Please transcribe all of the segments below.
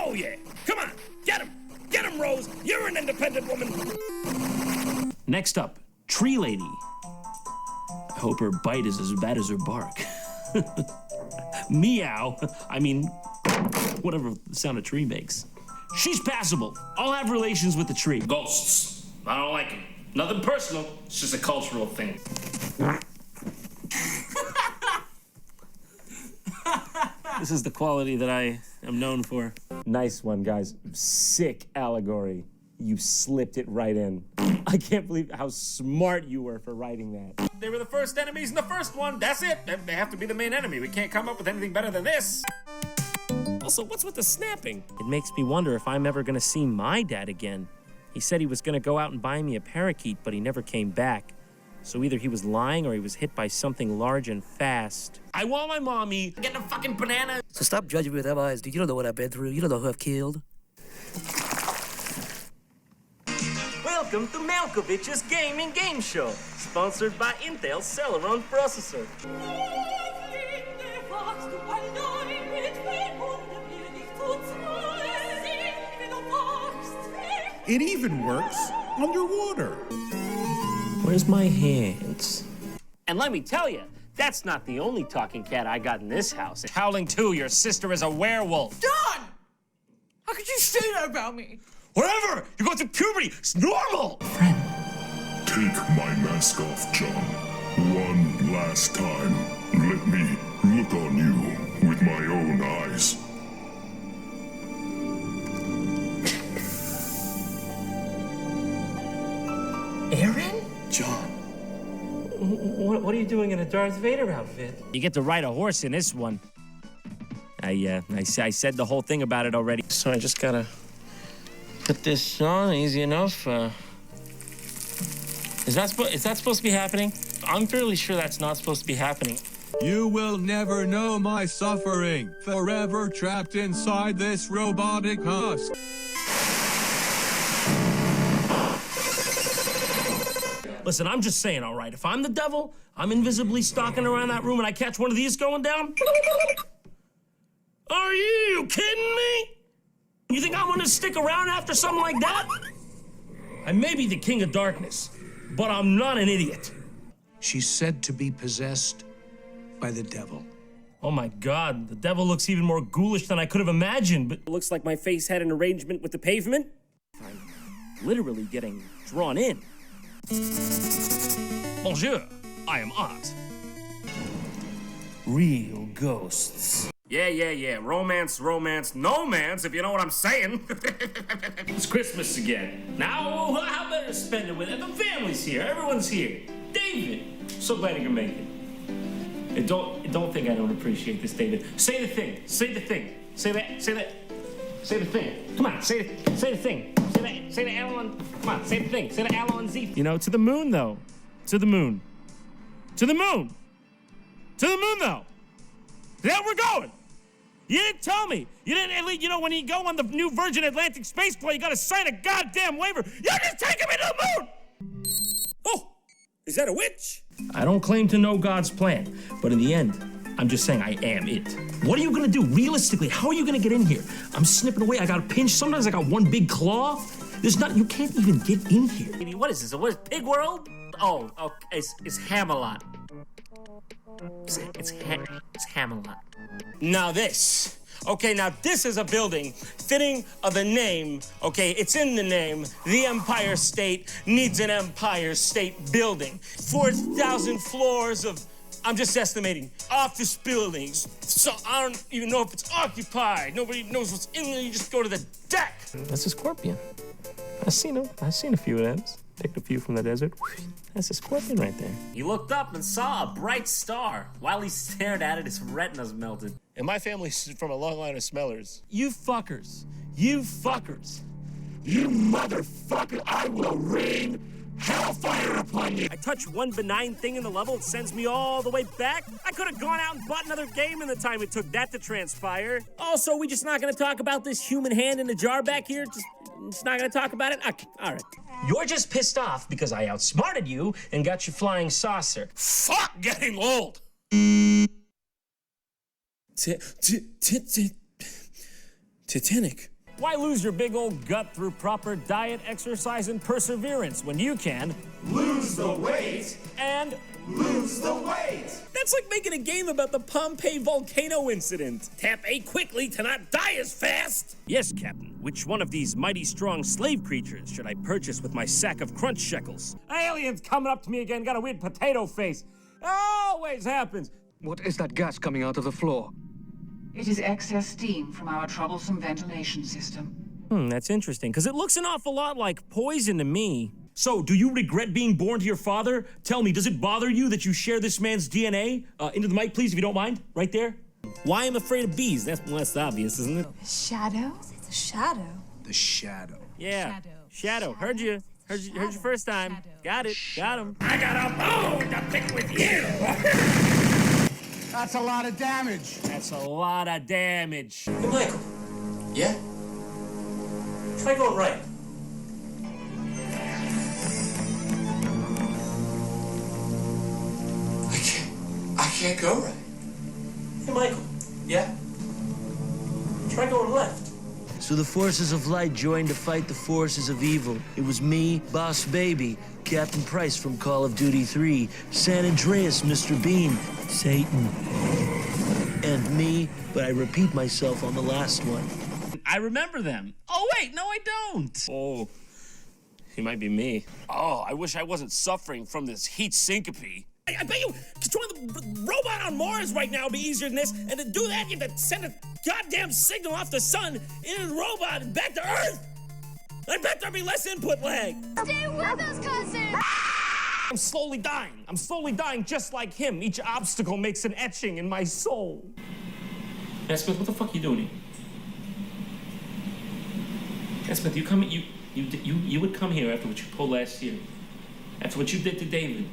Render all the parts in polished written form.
Oh, yeah. Come on. Get him. Get him, Rose. You're an independent woman. Next up, Tree Lady. I hope her bite is as bad as her bark. Meow. I mean, whatever the sound a tree makes. She's passable. I'll have relations with the tree. Ghosts. I don't like them. Nothing personal. It's just a cultural thing. This is the quality that I am known for. Nice one, guys. Sick allegory. You slipped it right in. I can't believe how smart you were for writing that. They were the first enemies in the first one. That's it. They have to be the main enemy. We can't come up with anything better than this. Also, what's with the snapping? It makes me wonder if I'm ever gonna see my dad again. He said he was gonna go out and buy me a parakeet, but he never came back. So either he was lying or he was hit by something large and fast. I want my mommy getting a fucking banana. So stop judging me with them eyes, dude. You don't know what I've been through. You don't know who I've killed. Welcome to Malkovich's Gaming Game Show, sponsored by Intel's Celeron processor. It even works underwater. Where's my hands? And let me tell you, that's not the only talking cat I got in this house. Howling too, your sister is a werewolf. John! How could you say that about me? Whatever! You're going through puberty! It's normal! Take my mask off, John. One last time. Let me look on you with my own eyes. Aaron? John. What are you doing in a Darth Vader outfit? You get to ride a horse in this one. I said the whole thing about it already. So I just gotta put this on, easy enough. Is that supposed to be happening? I'm fairly sure that's not supposed to be happening. You will never know my suffering, forever trapped inside this robotic husk. Listen, I'm just saying, all right, if I'm the devil, I'm invisibly stalking around that room and I catch one of these going down? Are you kidding me? You think I'm gonna stick around after something like that? I may be the king of darkness, but I'm not an idiot. She's said to be possessed by the devil. Oh my God, the devil looks even more ghoulish than I could have imagined, but It looks like my face had an arrangement with the pavement. I'm literally getting drawn in. bonjour, I am Art. Real ghosts. Yeah. Romance, no-mance, if you know what I'm saying. It's Christmas again. Now, how better to spend it with it? The family's here, everyone's here. David, so glad you can make it. And don't think I don't appreciate this, David. Say the thing. Say the thing. Say the thing. Come on, say the thing. Say the Alan. Come on, say the thing. Say the Alan Z. You know, to the moon, though. To the moon. To the moon. To the moon, though. There we're going. You didn't tell me. You didn't, at least, you know, when you go on the new Virgin Atlantic spaceport, you gotta sign a goddamn waiver. You're just taking me to the moon! Oh, is that a witch? I don't claim to know God's plan, but in the end, I'm just saying I am it. What are you gonna do realistically? How are you gonna get in here? I'm snipping away. I got a pinch. Sometimes I got one big claw. You can't even get in here. What is this? What is Pig World? Oh, okay, it's Hamelot. It's Hamelot. Now this. Okay, now this is a building fitting of the name. Okay, it's in the name. The Empire State needs an Empire State building. 4,000 floors of, I'm just estimating, office buildings. So I don't even know if it's occupied. Nobody knows what's in there. You just go to the deck. That's a scorpion. I've seen them. I've seen a few of them. Picked a few from the desert. That's a scorpion right there. He looked up and saw a bright star. While he stared at it, his retinas melted. And my family's from a long line of smellers. You fuckers. You fuckers. You motherfucker, I will rain hellfire upon you! I touch one benign thing in the level, it sends me all the way back. I could have gone out and bought another game in the time it took that to transpire. Also, we just not gonna talk about this human hand in the jar back here? Just not gonna talk about it? Okay, all right. You're just pissed off because I outsmarted you and got your flying saucer. Fuck getting old! Titanic. Why lose your big old gut through proper diet, exercise, and perseverance when you can Lose the weight. and Lose the weight. That's like making a game about the Pompeii volcano incident. Tap A quickly to not die as fast. Yes, Captain. Which one of these mighty strong slave creatures should I purchase with my sack of crunch shekels? Aliens coming up to me again, got a weird potato face. Always happens. What is that gas coming out of the floor? It is excess steam from our troublesome ventilation system. That's interesting, because it looks an awful lot like poison to me. So, do you regret being born to your father? Tell me, does it bother you that you share this man's DNA? Into the mic, please, if you don't mind. Right there. Why I'm afraid of bees? That's less obvious, isn't it? Shadow? It's a shadow. The shadow. Yeah. Shadow. Heard you. Heard you first time. Shadow. Got it. Got him. I got a bone to pick with you. That's a lot of damage. That's a lot of damage. Hey, Michael. Yeah? Try going right. I can't go right. Hey, Michael. Yeah? Try going left. So the forces of light joined to fight the forces of evil. It was me, Boss Baby, Captain Price from Call of Duty 3, San Andreas, Mr. Bean, Satan, and me, but I repeat myself on the last one. I remember them. Oh, wait, no, I don't. Oh, he might be me. Oh, I wish I wasn't suffering from this heat syncope. I bet you controlling the robot on Mars right now would be easier than this, and to do that, you have to send a goddamn signal off the sun into the robot and back to Earth. I bet there'd be less input lag. Stay with us, cousin! I'm slowly dying. I'm slowly dying just like him. Each obstacle makes an etching in my soul. Yeah, Smith, what the fuck are you doing here? Yeah, Smith, you would come here after what you pulled last year. After what you did to David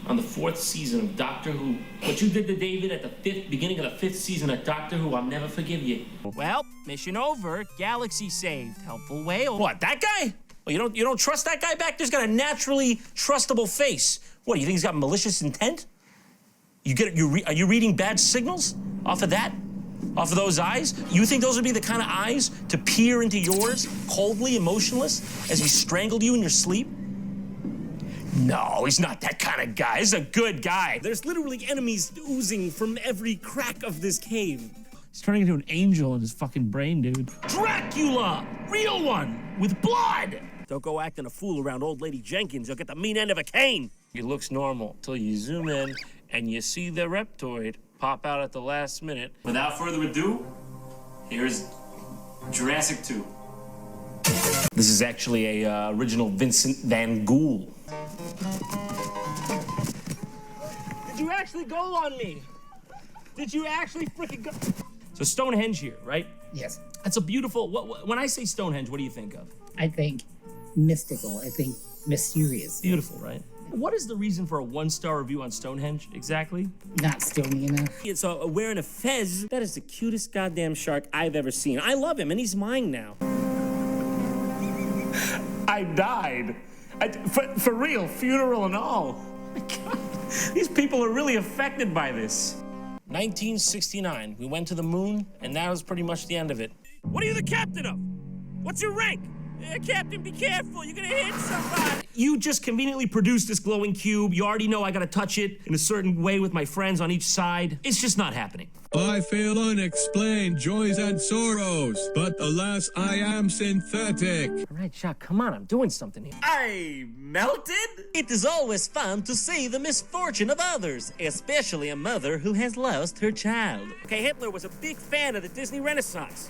on the 4th season of Doctor Who. What you did to David at the beginning of the 5th season of Doctor Who, I'll never forgive you. Well, mission over. Galaxy saved. Helpful whale. What, that guy? Well, you don't trust that guy back there? He's got a naturally trustable face. What, do you think he's got malicious intent? Are you reading bad signals off of that? Off of those eyes? You think those would be the kind of eyes to peer into yours, coldly, emotionless, as he strangled you in your sleep? No, he's not that kind of guy. He's a good guy. There's literally enemies oozing from every crack of this cave. He's turning into an angel in his fucking brain, dude. Dracula! Real one! With blood! Don't go acting a fool around old lady Jenkins. You'll get the mean end of a cane. He looks normal till you zoom in and you see the Reptoid pop out at the last minute. Without further ado, here's Jurassic 2. This is actually a original Vincent Van Gogh. Did you actually go on me? Did you actually freaking go? So Stonehenge here, right? Yes. That's a beautiful, when I say Stonehenge, what do you think of? I think mystical. I think mysterious. Beautiful, right? What is the reason for a 1-star review on Stonehenge, exactly? Not stony enough. It's wearing a fez. That is the cutest goddamn shark I've ever seen. I love him, and he's mine now. I died. For real, funeral and all. My God, these people are really affected by this. 1969, we went to the moon, and that was pretty much the end of it. What are you the captain of? What's your rank? Captain, be careful, you're gonna hit somebody. You just conveniently produced this glowing cube. You already know I gotta touch it in a certain way with my friends on each side. It's just not happening. I feel unexplained joys and sorrows, but alas, I am synthetic. All right, Chuck, come on, I'm doing something here. I melted? It is always fun to see the misfortune of others, especially a mother who has lost her child. Okay, Hitler was a big fan of the Disney Renaissance.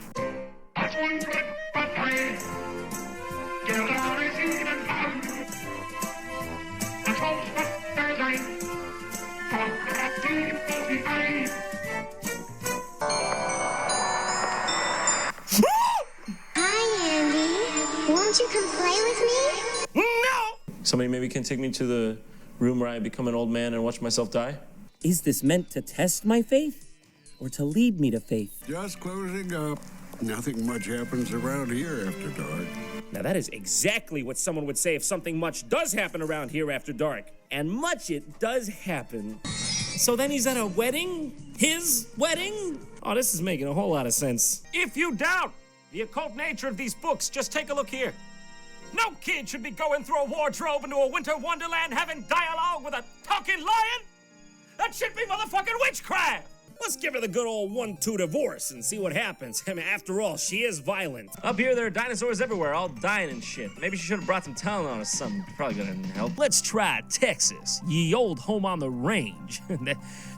Won't you come play with me? No! Somebody maybe can take me to the room where I become an old man and watch myself die? Is this meant to test my faith? Or to lead me to faith? Just closing up. Nothing much happens around here after dark. Now that is exactly what someone would say if something much does happen around here after dark. And much it does happen. So then he's at a wedding? His wedding? Oh, this is making a whole lot of sense. If you doubt The occult nature of these books, just take a look here. No kid should be going through a wardrobe into a winter wonderland having dialogue with a talking lion. That should be motherfucking witchcraft. Let's give her the good old 1-2 divorce and see what happens. I mean, after all, she is violent. Up here, there are dinosaurs everywhere, all dying and shit. Maybe she should have brought some Tylenol or something. Probably gonna help. Let's try Texas, ye old home on the range.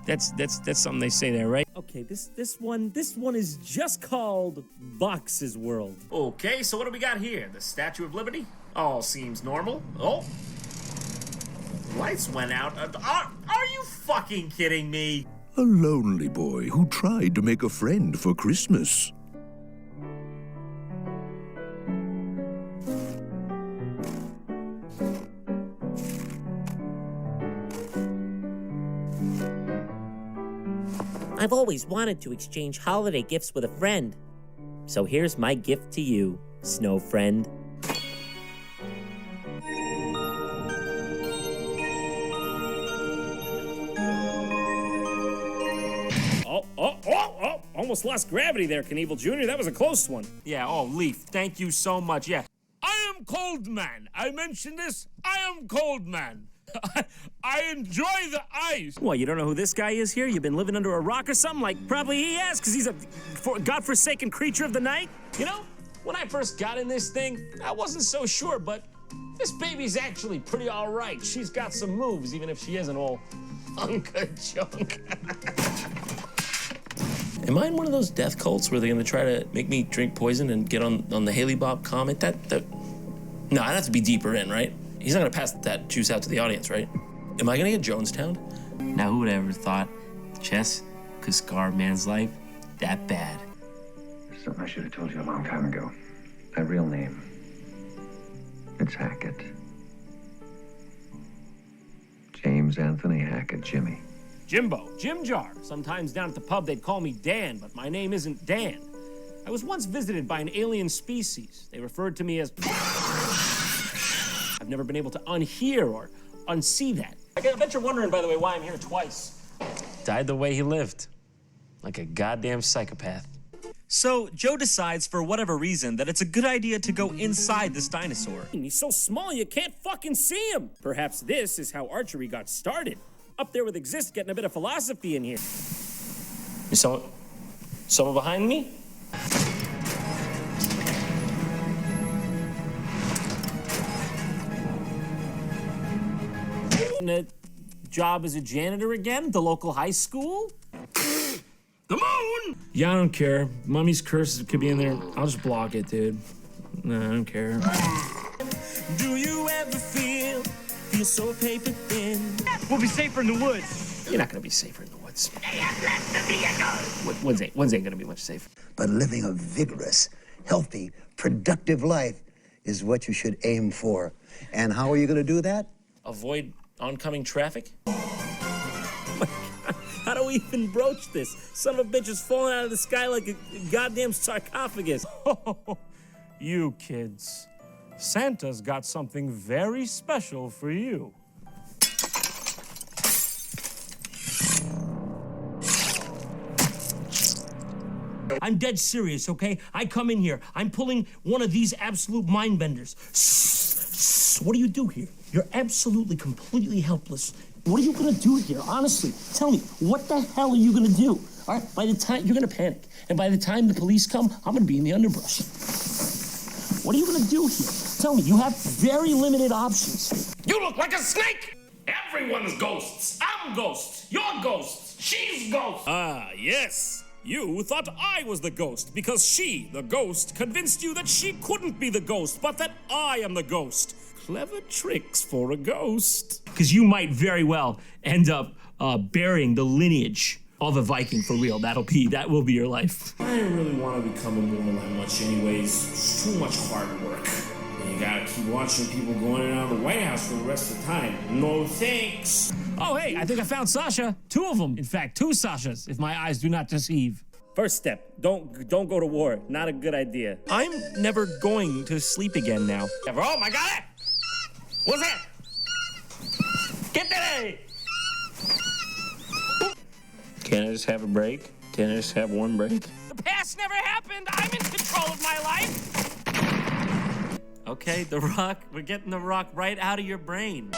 That's something they say there, right? Okay, this one is just called Box's World. Okay, so what do we got here? The Statue of Liberty? All seems normal. Oh. Lights went out. Are you fucking kidding me? A lonely boy who tried to make a friend for Christmas. I've always wanted to exchange holiday gifts with a friend. So here's my gift to you, snow friend. Almost lost gravity there, Knievel Jr. That was a close one. Yeah, oh, Leaf, thank you so much. Yeah. I am Cold Man. I mentioned this. I am Cold Man. I enjoy the ice. What, you don't know who this guy is here? You've been living under a rock or something? Like, probably he has, because he's a godforsaken creature of the night? You know, when I first got in this thing, I wasn't so sure, but this baby's actually pretty all right. She's got some moves, even if she isn't all hunka junk. Am I in one of those death cults where they're gonna try to make me drink poison and get on the Haley Bob comet? No, I'd have to be deeper in, right? He's not gonna pass that juice out to the audience, right? Am I gonna get Jonestown? Now, who would have ever thought chess could scar a man's life that bad? There's something I should have told you a long time ago. My real name, it's Hackett. James Anthony Hackett, Jimmy. Jimbo, Jim Jar. Sometimes down at the pub they'd call me Dan, but my name isn't Dan. I was once visited by an alien species. They referred to me as... I've never been able to unhear or unsee that. I bet you're wondering, by the way, why I'm here twice. Died the way he lived. Like a goddamn psychopath. So, Joe decides, for whatever reason, that it's a good idea to go inside this dinosaur. He's so small you can't fucking see him. Perhaps this is how archery got started. Up there with Exist, getting a bit of philosophy in here. Is someone behind me? A job as a janitor again at the local high school? The moon! Yeah, I don't care. Mummy's curse could be in there. I'll just block it, dude. No, I don't care. Do you ever feel so paper thin? We'll be safer in the woods. You're not gonna be safer in the woods. They have left the vehicle. Woods ain't gonna be much safer. But living a vigorous, healthy, productive life is what you should aim for. And how are you gonna do that? Avoid oncoming traffic? How do we even broach this? Son of a bitch is falling out of the sky like a goddamn sarcophagus. You kids. Santa's got something very special for you. I'm dead serious, okay? I come in here, I'm pulling one of these absolute mind benders. What do you do here? You're absolutely, completely helpless. What are you gonna do here? Honestly, tell me, what the hell are you gonna do? All right, by the time, you're gonna panic. And by the time the police come, I'm gonna be in the underbrush. What are you gonna do here? Tell me, you have very limited options. You look like a snake! Everyone's ghosts. I'm ghost. You're ghost. She's ghost. Ah, yes. You thought I was the ghost because she, the ghost, convinced you that she couldn't be the ghost, but that I am the ghost. Clever tricks for a ghost. Because you might very well end up burying the lineage of a Viking for real. That will be your life. I didn't really want to become immortal that much anyways. It's too much hard work. You gotta keep watching people going in and out of the White House for the rest of the time. No thanks. Oh, hey, I think I found Sasha. 2 of them. In fact, 2 Sashas, if my eyes do not deceive. First step, don't go to war. Not a good idea. I'm never going to sleep again now. Oh my God! What's that? Get that! Can't I just have a break? Can't I just have one break? The past never happened. I'm in control of my life. Okay, the rock. We're getting the rock right out of your brain.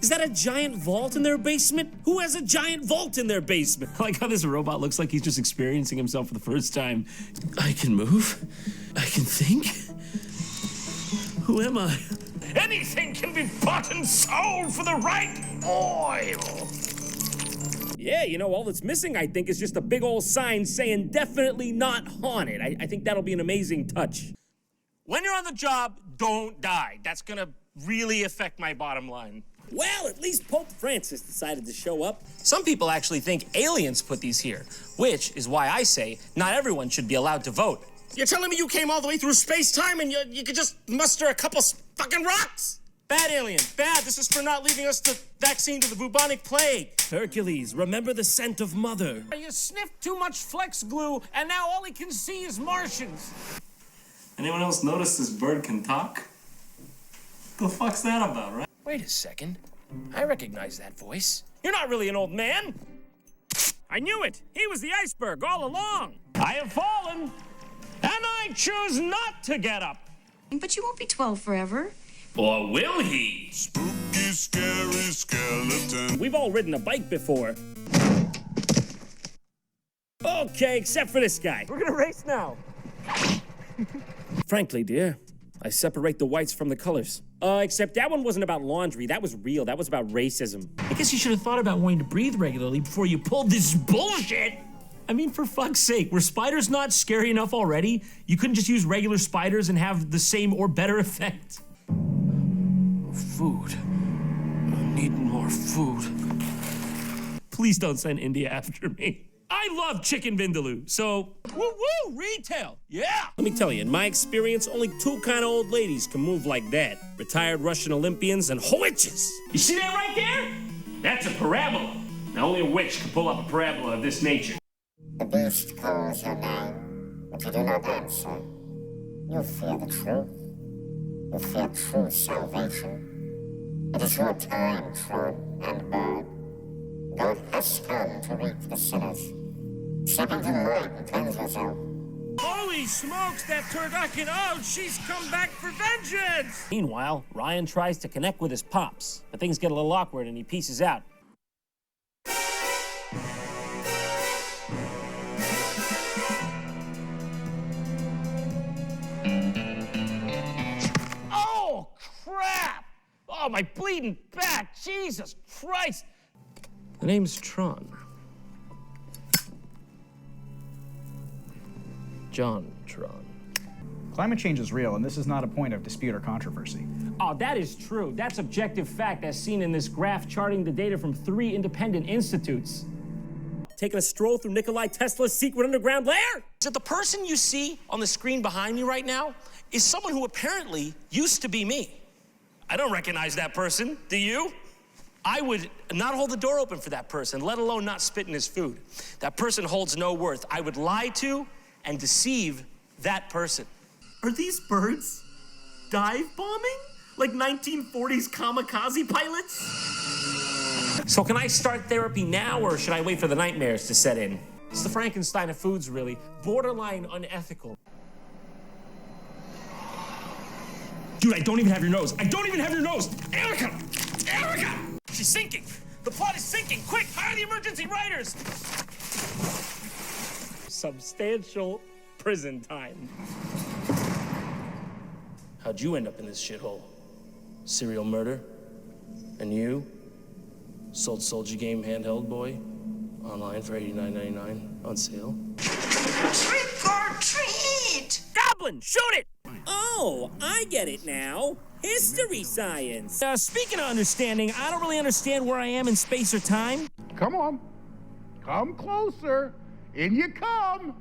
Is that a giant vault in their basement? Who has a giant vault in their basement? I like how this robot looks like he's just experiencing himself for the first time. I can move. I can think. Who am I? Anything can be bought and sold for the right oil. Yeah, you know, all that's missing, I think, is just a big old sign saying definitely not haunted. I think that'll be an amazing touch. When you're on the job, don't die. That's gonna really affect my bottom line. Well, at least Pope Francis decided to show up. Some people actually think aliens put these here, which is why I say not everyone should be allowed to vote. You're telling me you came all the way through space-time and you could just muster a couple fucking rocks? Bad alien, bad. This is for not leaving us the vaccine to the bubonic plague. Hercules, remember the scent of mother. You sniffed too much flex glue, and now all he can see is Martians. Anyone else notice this bird can talk? The fuck's that about, right? Wait a second. I recognize that voice. You're not really an old man. I knew it. He was the iceberg all along. I have fallen, and I choose not to get up. But you won't be 12 forever. Or will he? Spooky, scary skeleton. We've all ridden a bike before. Okay, except for this guy. We're gonna race now. Frankly, dear, I separate the whites from the colors. Except that one wasn't about laundry. That was real. That was about racism. I guess you should have thought about wanting to breathe regularly before you pulled this bullshit. I mean, for fuck's sake, were spiders not scary enough already? You couldn't just use regular spiders and have the same or better effect. Food. I need more food. Please don't send India after me. I love chicken vindaloo, so woo-woo, retail, yeah! Let me tell you, in my experience, only two kind of old ladies can move like that. Retired Russian Olympians and witches. You see that right there? That's a parabola. Now only a witch can pull up a parabola of this nature. The beast calls your name, but you do not answer. You fear the truth. You fear true salvation. It is your time, Tron and Bird. God has come to reap the sinners. Step into the light and cleanse yourself. Holy smokes, that turducken! Oh, she's come back for vengeance! Meanwhile, Ryan tries to connect with his pops, but things get a little awkward and he pieces out. Oh, crap! Oh, my bleeding back! Jesus Christ! The name's Tron. JonTron. Climate change is real, and this is not a point of dispute or controversy. Oh, that is true. That's objective fact as seen in this graph charting the data from 3 independent institutes. Taking a stroll through Nikola Tesla's secret underground lair? So the person you see on the screen behind me right now is someone who apparently used to be me. I don't recognize that person, do you? I would not hold the door open for that person, let alone not spit in his food. That person holds no worth. I would lie to and deceive that person. Are these birds dive bombing? Like 1940s kamikaze pilots? So can I start therapy now, or should I wait for the nightmares to set in? It's the Frankenstein of foods, really. Borderline unethical. Dude, I don't even have your nose. I don't even have your nose. Erica! Erica! She's sinking. The plot is sinking. Quick, hire the emergency writers. Substantial prison time. How'd you end up in this shithole? Serial murder? And you? Sold Soldier Game handheld boy? Online for $89.99 on sale? Trick or treat! Goblin, shoot it! Oh, I get it now. History science. Speaking of understanding, I don't really understand where I am in space or time. Come on. Come closer. In you come.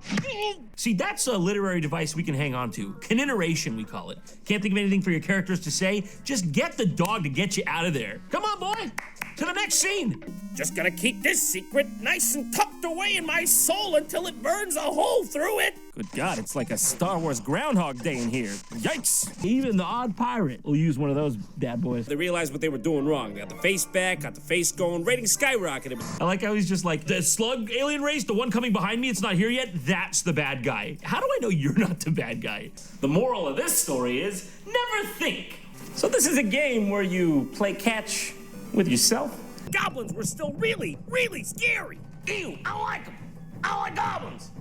See, that's a literary device we can hang on to. Coniteration, we call it. Can't think of anything for your characters to say? Just get the dog to get you out of there. Come on, boy. To the next scene. Just gonna keep this secret nice and tucked away in my soul until it burns a hole through it. Good God, it's like a Star Wars Groundhog Day in here. Yikes! Even the odd pirate will use one of those bad boys. They realized what they were doing wrong. They got the face back, got the face going, rating skyrocketed. I like how he's just like, the slug alien race, the one coming behind me, it's not here yet, that's the bad guy. How do I know you're not the bad guy? The moral of this story is, never think. So this is a game where you play catch with yourself? Goblins were still really, really scary. Ew, I don't like them. I don't like goblins.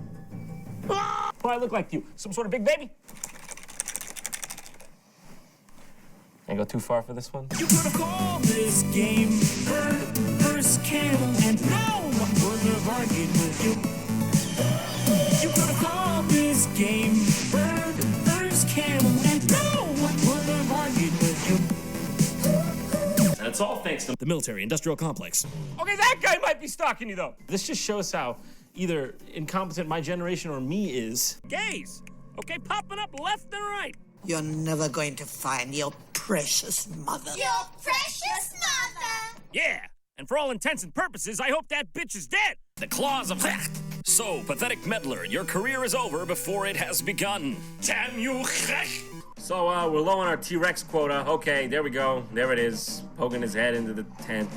What do I look like to you? Some sort of big baby? Can't go too far for this one. You could have called this game Bird vs. Camel, and no one would have argued with you. You could have called this game Bird vs. Camel, and no one would have argued with you. That's all thanks to The military-industrial complex. Okay, that guy might be stalking you, though. This just shows how either incompetent my generation or me is. Gays, okay, popping up left and right. You're never going to find your precious mother. Your precious mother! Yeah, and for all intents and purposes, I hope that bitch is dead. The claws of... So, pathetic meddler, your career is over before it has begun. Damn you! So, we're low on our T-Rex quota. Okay, there we go. There it is. Poking his head into the tent.